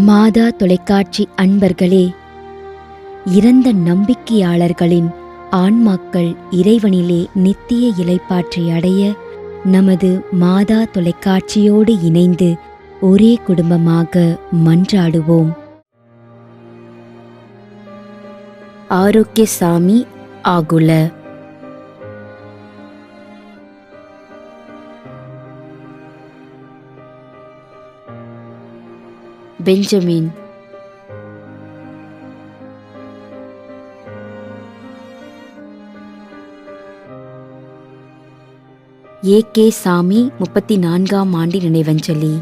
மாதா தொலைக்காட்சி அன்பர்களே, இறந்த நம்பிக்கையாளர்களின் ஆன்மாக்கள் இறைவனிலே நித்திய இளைப்பாற்றி அடைய நமது மாதா தொலைக்காட்சியோடு இணைந்து ஒரே குடும்பமாக மன்றாடுவோம். ஆரோக்கியசாமி ஆகுல. பெஞ்சமின். ஏ.கே. சாமி 34ஆம் ஆண்டு நினைவஞ்சலி.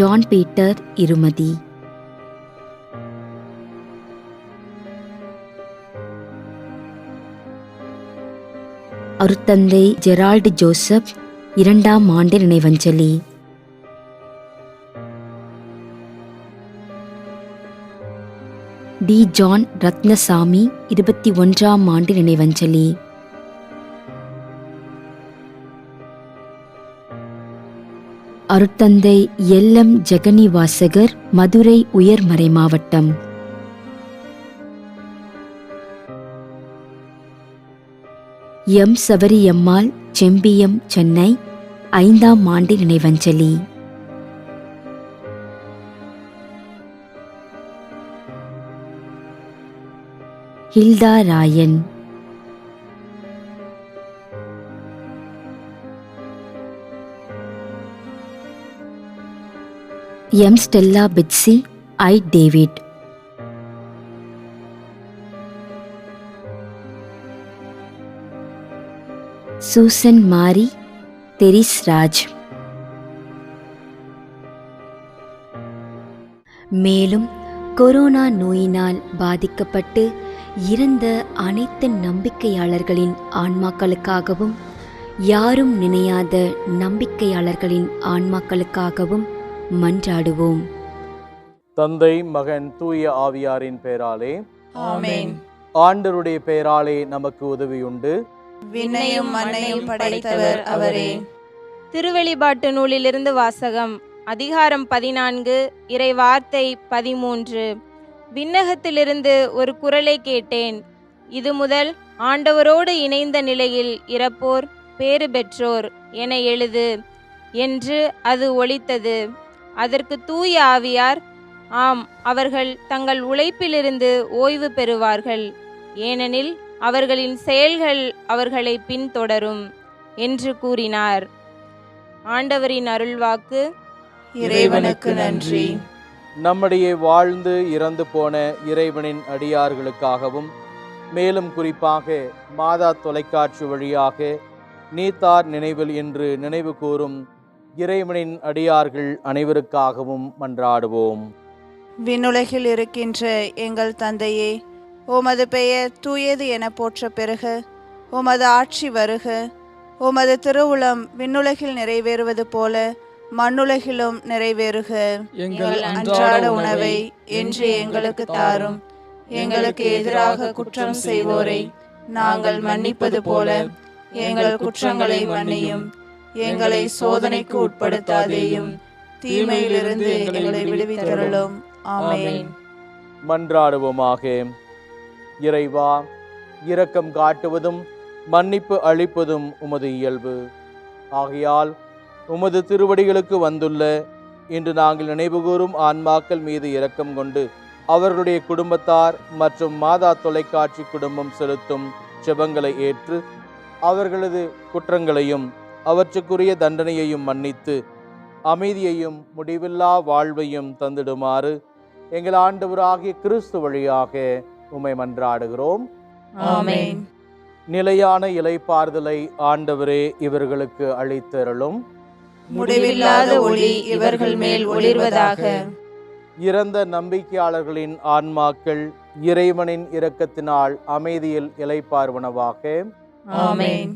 John Peter இருமதி. அருத்தந்தை ஜெரால்டு ஜோசப் 2ஆம் ஆண்டு நினைவஞ்சலி. டி. ஜான் ரத்னசாமி 21ஆம் ஆண்டு நினைவஞ்சலி. அருத்தந்தை எல்.எம். ஜெகனிவாசகர், மதுரை உயர்மறை மாவட்டம். எம். சவரியம்மாள், செம்பியம், சென்னை 5ஆம் ஆண்டு நினைவஞ்சலி. ஹில்டா ராயன். எம். ஸ்டெல்லா பிட்சி, ஐ. டேவிட். சூசன் மாரி, தெரிஸ் ராஜ். மேலும் கொரோனா நோயினால் பாதிக்கப்பட்டு இறந்த அனைத்து நம்பிக்கையாளர்களின் ஆன்மாக்களுக்காகவும், யாரும் நினையாத நம்பிக்கையாளர்களின் ஆன்மாக்களுக்காகவும் மன்றாடுவோம். தந்தை, மகன், தூய ஆவியாரின் பெயராலே ஆமென். ஆண்டவருடைய பெயராலே நமக்கு உதவியுண்டு. விண்ணையும் மண்ணையும் படைத்தவர் அவரே. திருவெளிப்பாட்டு நூலிலிருந்து வாசகம். அதிகாரம் 14, இறை வார்த்தை 13. விண்ணகத்திலிருந்து ஒரு குரலை கேட்டேன். இது முதல் ஆண்டவரோடு இணைந்த நிலையில் இறப்போர் பேறு பெற்றோர் என எழுது என்று அது ஒலித்தது. அதற்கு தூய ஆவியார், ஆம், அவர்கள் தங்கள் உழைப்பிலிருந்து ஓய்வு பெறுவார்கள், ஏனெனில் அவர்களின் செயல்கள் அவர்களை பின்தொடரும் என்று கூறினார். ஆண்டவரின் அருள்வாக்கு. இறைவனுக்கு நன்றி. நம்முடைய வாழ்ந்து இறந்து போன இறைவனின் அடியார்களுக்காகவும், மேலும் குறிப்பாக மாதா தொலைக்காட்சி வழியாக நீத்தார் நினைவில் என்று நினைவு கூறும் இறைவனின் அடியார்கள் அனைவருக்காகவும் மன்றாடுவோம். விண்ணுலகில் இருக்கின்ற எங்கள் தந்தையே, உமது பெயர் தூயது என போற்ற பெறுக. உமது ஆட்சி வருக. உமது திருவுளம் விண்ணுலகில் நிறைவேறுவது போல மண்ணுலகிலும் நிறைவேறுக. எங்கள் அன்றாட உணவை இன்று எங்களுக்கு தாரும். எங்களுக்கு எதிராக குற்றம் செய்வோரை நாங்கள் மன்னிப்பது போல எங்கள் குற்றங்களை மன்னியும். எங்களை சோதனைக்கு உட்படுத்தாதேயும், தீமையிலிருந்து எங்களை விடுவித்தருளும். ஆமென். மன்றாடுவோமாக. இறைவா, இரக்கம் காட்டுவதும் மன்னிப்பு அளிப்பதும் உமது இயல்பு. ஆகையால் உமது திருவடிகளுக்கு வந்துள்ள இன்று நாங்கள் நினைவுகூரும் ஆன்மாக்கள் மீது இரக்கம் கொண்டு அவர்களுடைய குடும்பத்தார் மற்றும் மாதா தொலைக்காட்சி குடும்பம் செலுத்தும் ஜெபங்களை ஏற்று அவர்களது குற்றங்களையும் அவற்றுக்குரிய தண்டனையையும் மன்னித்து அமைதியையும் முடிவில்லா வாழ்வையும் தந்திடுமாறு எங்கள் ஆண்டவராகிய கிறிஸ்து வழியாக உம்மை மன்றாடுகிறோம். ஆமென். நிலையான இளைப்பாறுதலை ஆண்டவரே இவர்களுக்கு அளித்தருளும். முடிவில்லாத ஒளி இவர்கள் மேல் ஒளிர்வதாக. இறந்த நம்பிக்கையாளர்களின் ஆன்மாக்கள் இறைவனின் இரக்கத்தினால் அமைதியில் இளைப்பாறுவனவாக. ஆமென்.